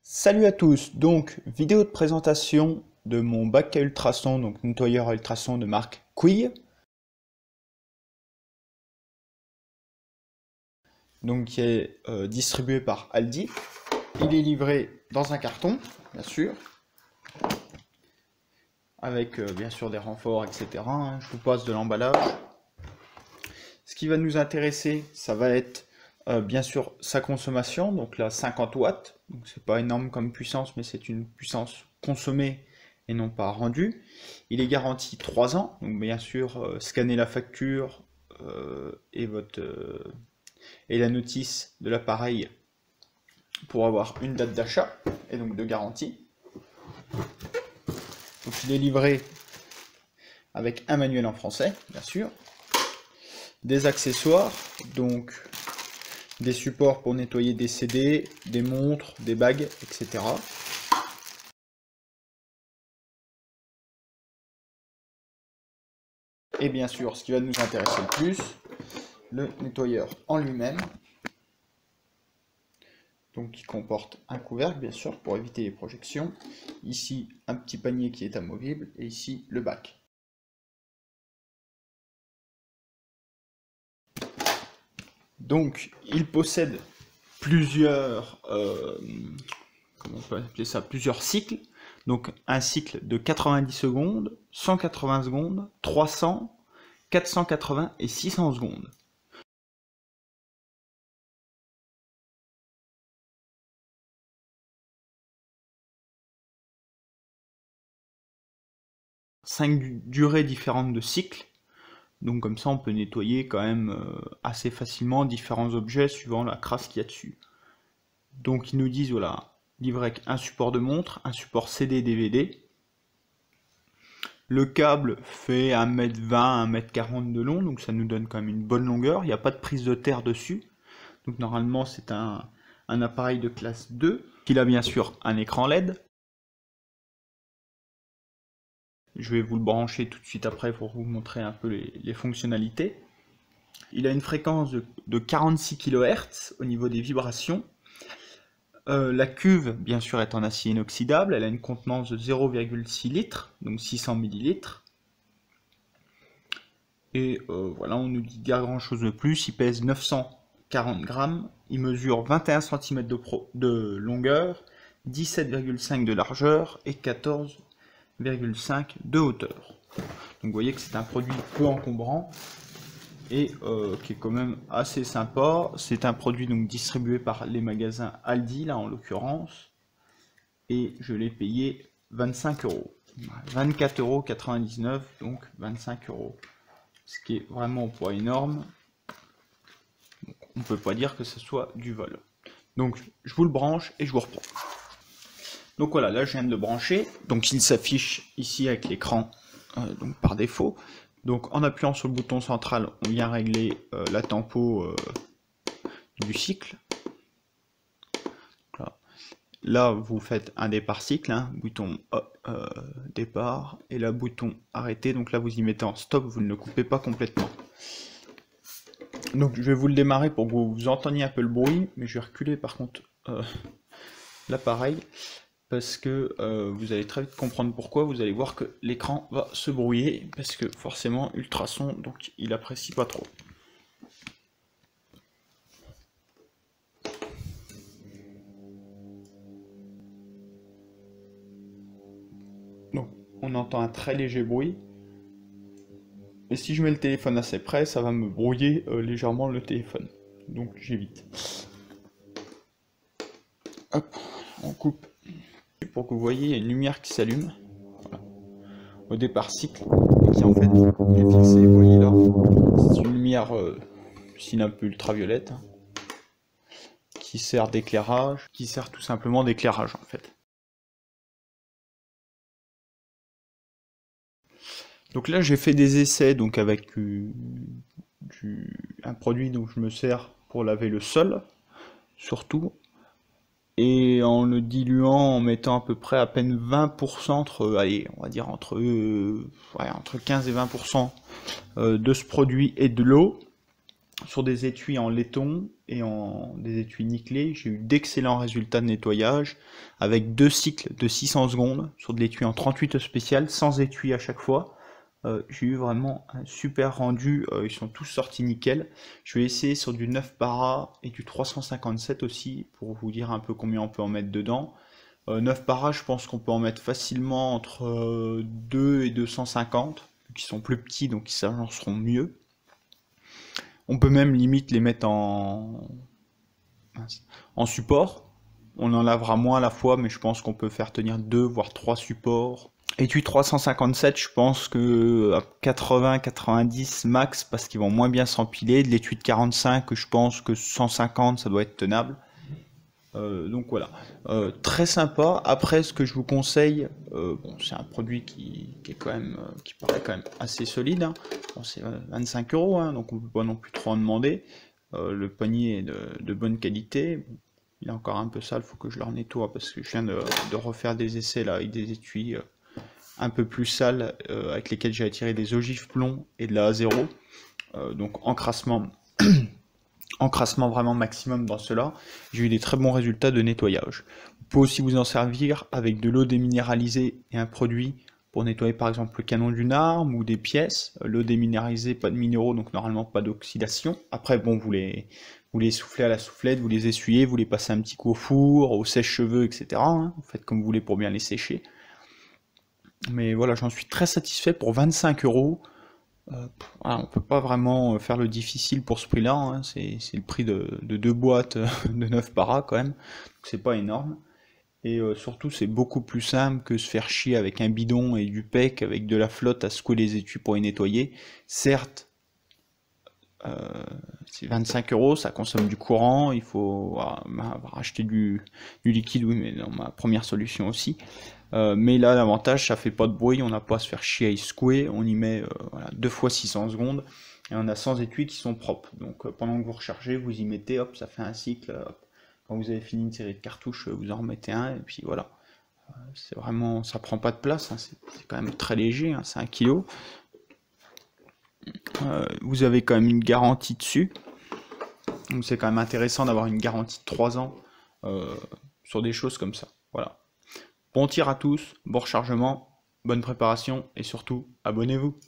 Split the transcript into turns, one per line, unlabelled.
Salut à tous, donc vidéo de présentation de mon bac à ultrasons, donc nettoyeur à ultrasons de marque Quigg, donc qui est distribué par Aldi. Il est livré dans un carton, bien sûr, avec bien sûr des renforts, etc. Je vous passe de l'emballage. Ce qui va nous intéresser, ça va être bien sûr sa consommation, donc là 50 watts, donc c'est pas énorme comme puissance, mais c'est une puissance consommée et non pas rendue. Il est garanti 3 ans, donc bien sûr scanner la facture et la notice de l'appareil pour avoir une date d'achat et donc de garantie. Donc il est livré avec un manuel en français, bien sûr, des accessoires, donc des supports pour nettoyer des CD, des montres, des bagues, etc. Et bien sûr, ce qui va nous intéresser le plus, le nettoyeur en lui-même, donc qui comporte un couvercle, bien sûr, pour éviter les projections. Ici, un petit panier qui est amovible, et ici, le bac. Donc, il possède plusieurs, comment on peut appeler ça, plusieurs cycles. Donc, un cycle de 90 secondes, 180 secondes, 300, 480 et 600 secondes. Cinq durées différentes de cycles. Donc comme ça, on peut nettoyer quand même assez facilement différents objets suivant la crasse qu'il y a dessus. Donc ils nous disent, voilà, livré avec un support de montre, un support CD-DVD. Le câble fait 1m20, 1m40 de long, donc ça nous donne quand même une bonne longueur. Il n'y a pas de prise de terre dessus. Donc normalement, c'est un appareil de classe 2. Il a bien sûr un écran LED. Je vais vous le brancher tout de suite après pour vous montrer un peu les fonctionnalités. Il a une fréquence de 46 kHz au niveau des vibrations. La cuve, bien sûr, est en acier inoxydable. Elle a une contenance de 0,6 litres, donc 600 ml. Et voilà, on nous dit pas grand chose de plus. Il pèse 940 grammes. Il mesure 21 cm de longueur, 17,5 de largeur et 14,5 de hauteur. Donc vous voyez que c'est un produit peu encombrant et qui est quand même assez sympa. C'est un produit donc distribué par les magasins Aldi, là en l'occurrence, et je l'ai payé 25 €. 24,99 €, donc 25 €. Ce qui est vraiment pas énorme. Donc, on peut pas dire que ce soit du vol. Donc je vous le branche et je vous reprends. Donc voilà, là je viens de le brancher. Donc il s'affiche ici avec l'écran donc par défaut. Donc en appuyant sur le bouton central, on vient régler la tempo du cycle. Là, vous faites un départ cycle, hein, bouton départ, et là bouton arrêter. Donc là, vous y mettez en stop, vous ne le coupez pas complètement. Donc je vais vous le démarrer pour que vous entendiez un peu le bruit, mais je vais reculer par contre l'appareil, parce que vous allez très vite comprendre pourquoi. Vous allez voir que l'écran va se brouiller, parce que forcément ultrason, donc il apprécie pas trop. Donc on entend un très léger bruit, et si je mets le téléphone assez près, ça va me brouiller légèrement le téléphone, donc j'évite. Hop, on coupe. Pour que vous voyez, il y a une lumière qui s'allume, voilà, au départ cycle, et qui en fait est fixée, vous voyez là, c'est une lumière style un peu ultraviolette, hein, qui sert d'éclairage, qui sert tout simplement d'éclairage en fait. Donc là j'ai fait des essais donc avec un produit dont je me sers pour laver le sol, surtout, et en le diluant, en mettant à peu près à peine 20%, allez, on va dire entre 15 et 20% de ce produit et de l'eau. sur des étuis en laiton et des étuis nickelés, j'ai eu d'excellents résultats de nettoyage avec 2 cycles de 600 secondes sur de l'étui en 38 spécial, sans étui à chaque fois. J'ai eu vraiment un super rendu, ils sont tous sortis nickel. Je vais essayer sur du 9 para et du 357 aussi pour vous dire un peu combien on peut en mettre dedans. 9 para, je pense qu'on peut en mettre facilement entre 2 et 250, qui sont plus petits donc ils s'agenceront mieux. On peut même limite les mettre en support. On en lavera moins à la fois, mais je pense qu'on peut faire tenir 2 voire 3 supports. Étui 357, je pense que à 80-90 max parce qu'ils vont moins bien s'empiler. De l'étui de 45, je pense que 150 ça doit être tenable. Donc voilà, très sympa. Après, ce que je vous conseille, bon, c'est un produit qui est quand même, qui paraît quand même assez solide. Hein. Bon, c'est 25 €, hein, donc on peut pas non plus trop en demander. Le panier est de bonne qualité. Il est encore un peu sale, il faut que je le nettoie parce que je viens de refaire des essais là avec des étuis un peu plus sales avec lesquels j'ai attiré des ogives plomb et de la A0. Donc encrassement. Encrassement vraiment maximum dans cela, j'ai eu des très bons résultats de nettoyage. Vous pouvez aussi vous en servir avec de l'eau déminéralisée et un produit pour nettoyer par exemple le canon d'une arme ou des pièces. L'eau déminéralisée, pas de minéraux, donc normalement pas d'oxydation. Après bon, vous les soufflez à la soufflette, vous les essuyez, vous les passez un petit coup au four, au sèche-cheveux, etc. Hein. Vous faites comme vous voulez pour bien les sécher. Mais voilà, j'en suis très satisfait pour 25 €. Voilà, on peut pas vraiment faire le difficile pour ce prix-là, hein. C'est le prix de 2 boîtes de 9 para quand même, donc c'est pas énorme. Et surtout c'est beaucoup plus simple que se faire chier avec un bidon et du PEC avec de la flotte à secouer les étuis pour les nettoyer. Certes, c'est 25 €, ça consomme du courant, il faut racheter du liquide, oui, mais dans ma première solution aussi. Mais là, l'avantage, ça fait pas de bruit, on n'a pas à se faire chier à y secouer, on y met voilà, 2 fois 600 secondes, et on a 100 étuis qui sont propres. Donc pendant que vous rechargez, vous y mettez, hop, ça fait un cycle. Hop. Quand vous avez fini une série de cartouches, vous en remettez un, et puis voilà. C'est vraiment, ça prend pas de place, hein, c'est quand même très léger, hein, c'est 1 kg. Vous avez quand même une garantie dessus. Donc c'est quand même intéressant d'avoir une garantie de 3 ans sur des choses comme ça. Voilà. Bon tir à tous, bon rechargement, bonne préparation et surtout abonnez-vous.